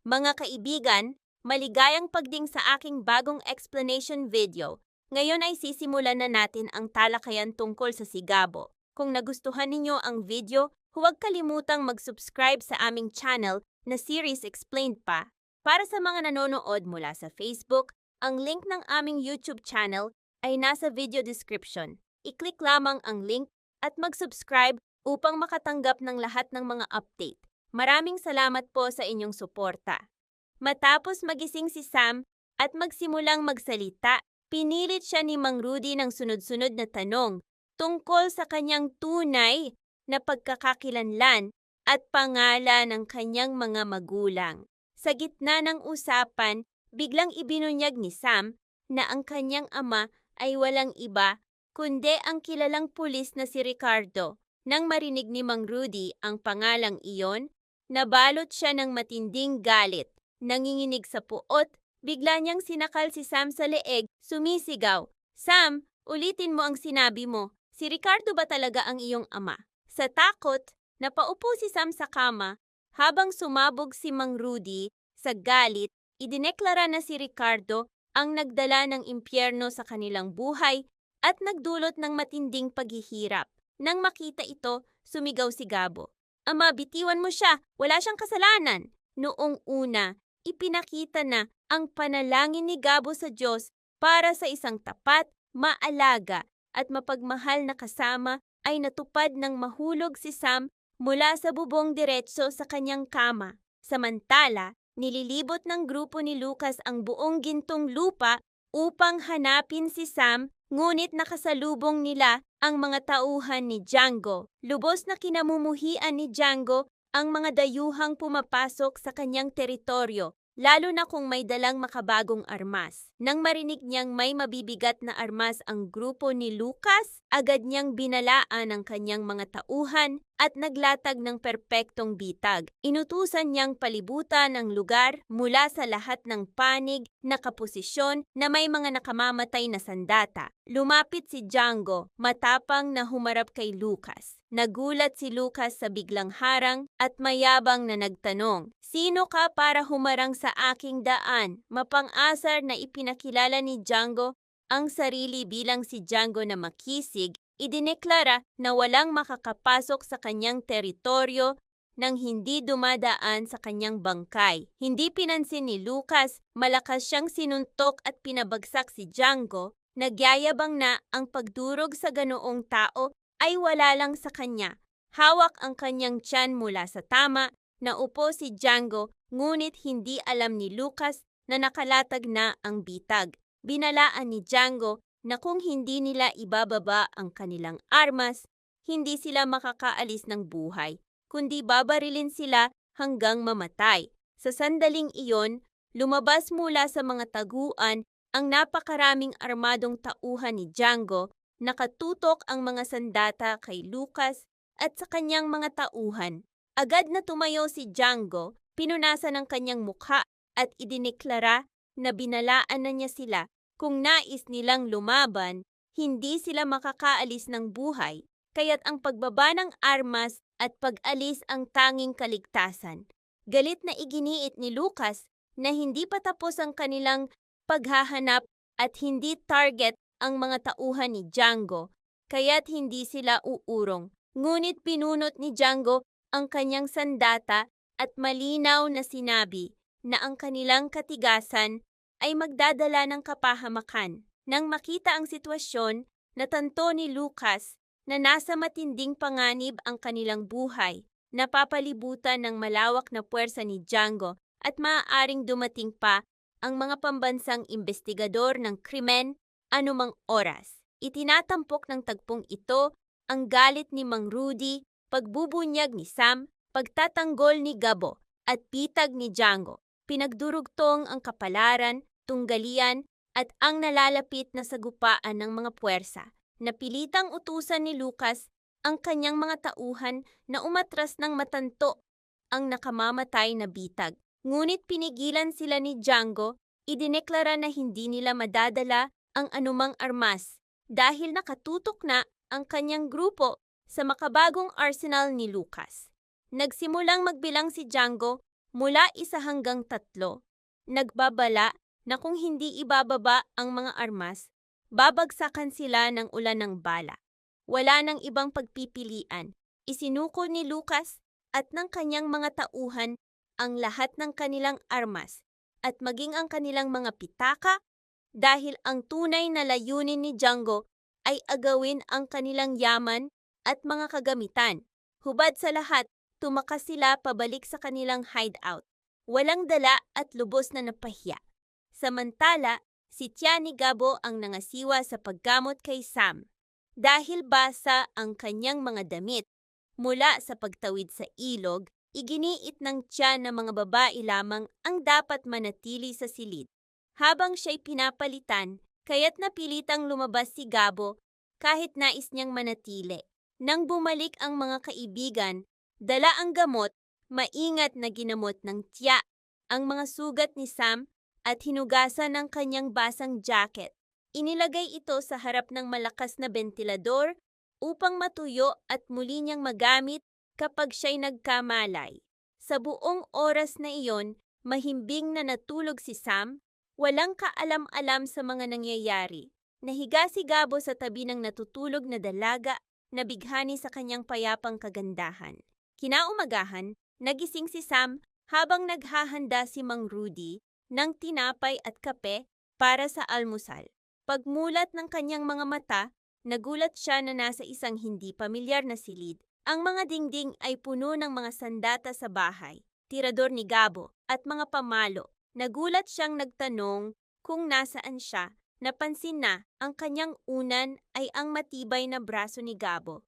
Mga kaibigan, maligayang pagding sa aking bagong explanation video. Ngayon ay sisimulan na natin ang talakayan tungkol sa sigabo. Kung nagustuhan ninyo ang video, huwag kalimutang mag-subscribe sa aming channel na Series Explained pa. Para sa mga nanonood mula sa Facebook, ang link ng aming YouTube channel ay nasa video description. I-click lamang ang link at mag-subscribe upang makatanggap ng lahat ng mga update. Maraming salamat po sa inyong suporta. Matapos magising si Sam at magsimulang magsalita, pinilit siya ni Mang Rudy ng sunod-sunod na tanong tungkol sa kanyang tunay na pagkakakilanlan at pangalan ng kanyang mga magulang. Sa gitna ng usapan, biglang ibinunyag ni Sam na ang kanyang ama ay walang iba kundi ang kilalang pulis na si Ricardo. Nang marinig ni Mang Rudy ang pangalang iyon, nabalot siya ng matinding galit. Nanginginig sa puot, bigla niyang sinakal si Sam sa leeg, sumisigaw, "Sam, ulitin mo ang sinabi mo. Si Ricardo ba talaga ang iyong ama?" Sa takot, napaupo si Sam sa kama habang sumabog si Mang Rudy. Sa galit, idineklara na si Ricardo ang nagdala ng impyerno sa kanilang buhay at nagdulot ng matinding paghihirap. Nang makita ito, sumigaw si Gabo, "Ama, bitiwan mo siya, wala siyang kasalanan." Noong una, ipinakita na ang panalangin ni Gabo sa Diyos para sa isang tapat, maalaga at mapagmahal na kasama ay natupad ng mahulog si Sam mula sa bubong diretso sa kanyang kama. Samantala, nililibot ng grupo ni Lucas ang buong gintong lupa upang hanapin si Sam, ngunit nakasalubong nila ang mga tauhan ni Django. Lubos na kinamumuhian ni Django ang mga dayuhang pumapasok sa kanyang teritoryo, lalo na kung may dalang makabagong armas. Nang marinig niyang may mabibigat na armas ang grupo ni Lucas, agad niyang binalaan ang kanyang mga tauhan at naglatag ng perpektong bitag. Inutusan niyang palibutan ang lugar mula sa lahat ng panig na kaposisyon na may mga nakamamatay na sandata. Lumapit si Django, matapang na humarap kay Lucas. Nagulat si Lucas sa biglang harang at mayabang na nagtanong, "Sino ka para humarang sa aking daan?" Mapang-asar na ipinakilala ni Django ang sarili bilang si Django na makisig. Idineklara na walang makakapasok sa kanyang teritoryo nang hindi dumadaan sa kanyang bangkay. Hindi pinansin ni Lucas, malakas siyang sinuntok at pinabagsak si Django. Nagyayabang na ang pagdurog sa ganoong tao ay wala lang sa kanya. Hawak ang kanyang tiyan mula sa tama, naupo si Django, ngunit hindi alam ni Lucas na nakalatag na ang bitag. Binalaan ni Django na kung hindi nila ibababa ang kanilang armas, hindi sila makakaalis ng buhay, kundi babarilin sila hanggang mamatay. Sa sandaling iyon, lumabas mula sa mga taguan ang napakaraming armadong tauhan ni Django. Nakatutok ang mga sandata kay Lucas at sa kanyang mga tauhan. Agad na tumayo si Django, pinunasan ang kanyang mukha at idineklara na binalaan na niya sila. Kung nais nilang lumaban, hindi sila makakaalis ng buhay, kaya't ang pagbaba ng armas at pag-alis ang tanging kaligtasan. Galit na iginiit ni Lucas na hindi pa tapos ang kanilang paghahanap at hindi target ang mga tauhan ni Django, kaya't hindi sila uurong. Ngunit pinunot ni Django ang kanyang sandata at malinaw na sinabi na ang kanilang katigasan ay magdadala ng kapahamakan. Nang makita ang sitwasyon, natanto ni Lucas na nasa matinding panganib ang kanilang buhay, napapalibutan ng malawak na puwersa ni Django at maaaring dumating pa ang mga pambansang investigador ng krimen anumang oras. Itinatampok ng tagpong ito ang galit ni Mang Rudy, pagbubunyag ni Sam, pagtatanggol ni Gabo at bitag ni Django. Pinagdurugtong ang kapalaran, tunggalian at ang nalalapit na sagupaan ng mga puwersa. Napilitang utusan ni Lucas ang kanyang mga tauhan na umatras ng matanto ang nakamamatay na bitag. Ngunit pinigilan sila ni Django, idineklara na hindi nila madadala ang anumang armas dahil nakatutok na ang kanyang grupo sa makabagong arsenal ni Lucas. Nagsimulang magbilang si Django mula 1 hanggang 3, nagbabala na kung hindi ibababa ang mga armas, babagsakan sila ng ulan ng bala. Wala nang ibang pagpipilian. Isinuko ni Lucas at ng kanyang mga tauhan ang lahat ng kanilang armas at maging ang kanilang mga pitaka dahil ang tunay na layunin ni Django ay agawin ang kanilang yaman at mga kagamitan. Hubad sa lahat, tumakas sila pabalik sa kanilang hideout. Walang dala at lubos na napahiya. Samantala, si Tiani Gabo ang nangasiwa sa paggamot kay Sam. Dahil basa ang kanyang mga damit, mula sa pagtawid sa ilog, iginiit ng tiyan ng mga babae lamang ang dapat manatili sa silid. Habang siya'y pinapalitan, kaya't napilitang lumabas si Gabo kahit nais niyang manatili. Nang bumalik ang mga kaibigan, dala ang gamot, maingat na ginamot ng tiya ang mga sugat ni Sam at hinugasan ng kanyang basang jacket. Inilagay ito sa harap ng malakas na bentilador upang matuyo at muli niyang magamit kapag siya'y nagkamalay. Sa buong oras na iyon, mahimbing na natulog si Sam, walang kaalam-alam sa mga nangyayari. Nahiga si Gabo sa tabi ng natutulog na dalaga na bighani sa kanyang payapang kagandahan. Kinaumagahan, nagising si Sam habang naghahanda si Mang Rudy ng tinapay at kape para sa almusal. Pagmulat ng kanyang mga mata, nagulat siya na nasa isang hindi pamilyar na silid. Ang mga dingding ay puno ng mga sandata sa bahay, tirador ni Gabo at mga pamalo. Nagulat siyang nagtanong kung nasaan siya. Napansin na ang kanyang unan ay ang matibay na braso ni Gabo.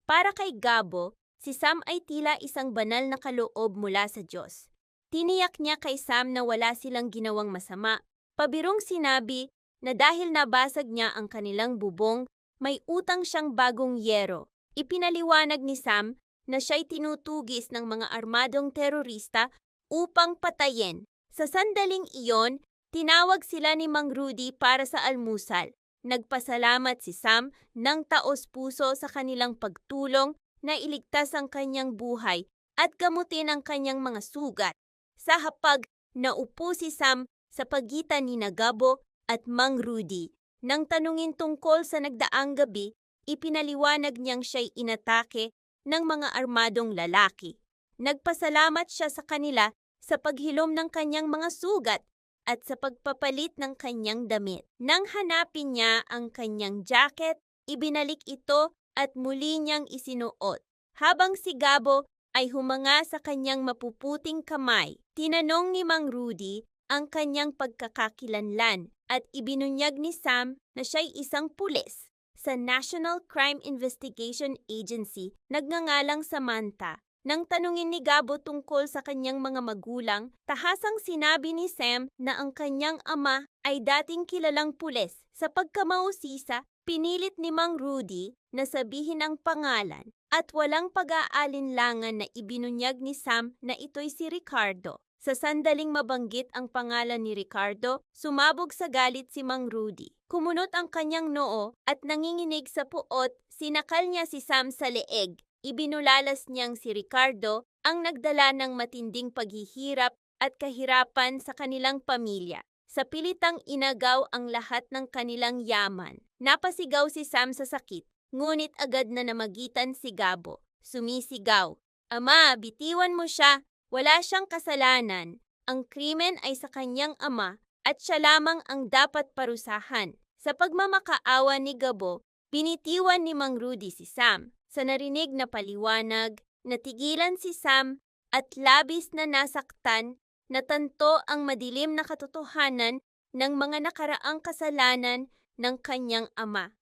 Para kay Gabo, si Sam ay tila isang banal na kaloob mula sa Diyos. Tiniyak niya kay Sam na wala silang ginawang masama. Pabirong sinabi na dahil nabasag niya ang kanilang bubong, may utang siyang bagong yero. Ipinaliwanag ni Sam na siya'y tinutugis ng mga armadong terorista upang patayin. Sa sandaling iyon, tinawag sila ni Mang Rudy para sa almusal. Nagpasalamat si Sam ng taos-puso sa kanilang pagtulong na iligtas ang kanyang buhay at gamutin ang kanyang mga sugat. Sa hapag, naupo si Sam sa pagitan ni Gabo at Mang Rudy. Nang tanungin tungkol sa nagdaang gabi, ipinaliwanag niyang siya'y inatake ng mga armadong lalaki. Nagpasalamat siya sa kanila sa paghilom ng kanyang mga sugat at sa pagpapalit ng kanyang damit. Nang hanapin niya ang kanyang jacket, ibinalik ito at muli niyang isinuot. Habang si Gabo ay humanga sa kanyang mapuputing kamay, tinanong ni Mang Rudy ang kanyang pagkakakilanlan at ibinunyag ni Sam na siya'y isang pulis sa National Crime Investigation Agency, nagngangalang Samantha. Nang tanungin ni Gabo tungkol sa kanyang mga magulang, tahasang sinabi ni Sam na ang kanyang ama ay dating kilalang pulis. Sa pagkamausisa, pinilit ni Mang Rudy na sabihin ang pangalan at walang pag-aalinlangan na ibinunyag ni Sam na ito'y si Ricardo. Sa sandaling mabanggit ang pangalan ni Ricardo, sumabog sa galit si Mang Rudy. Kumunot ang kanyang noo at nanginginig sa puot, sinakal niya si Sam sa leeg. Ibinulalas niyang si Ricardo ang nagdala ng matinding paghihirap at kahirapan sa kanilang pamilya. Sa pilitang inagaw ang lahat ng kanilang yaman. Napasigaw si Sam sa sakit, ngunit agad na namagitan si Gabo. Sumisigaw, "Ama, bitiwan mo siya. Wala siyang kasalanan. Ang krimen ay sa kanyang ama at siya lamang ang dapat parusahan." Sa pagmamakaawa ni Gabo, binitiwan ni Mang Rudy si Sam. Sa narinig na paliwanag, natigilan si Sam at labis na nasaktan, natanto ang madilim na katotohanan ng mga nakaraang kasalanan ng kanyang ama.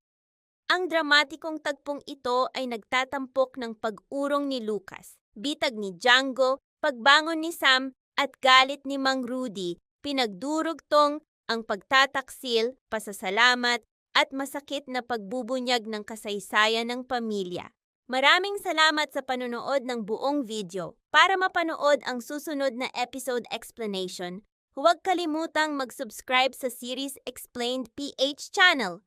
Ang dramatikong tagpong ito ay nagtatampok ng pag-urong ni Lucas, bitag ni Django, pagbangon ni Sam at galit ni Mang Rudy, pinagdurugtong ang pagtataksil, pasasalamat at masakit na pagbubunyag ng kasaysayan ng pamilya. Maraming salamat sa panonood ng buong video. Para mapanood ang susunod na episode explanation, huwag kalimutang mag-subscribe sa Series Explained PH channel.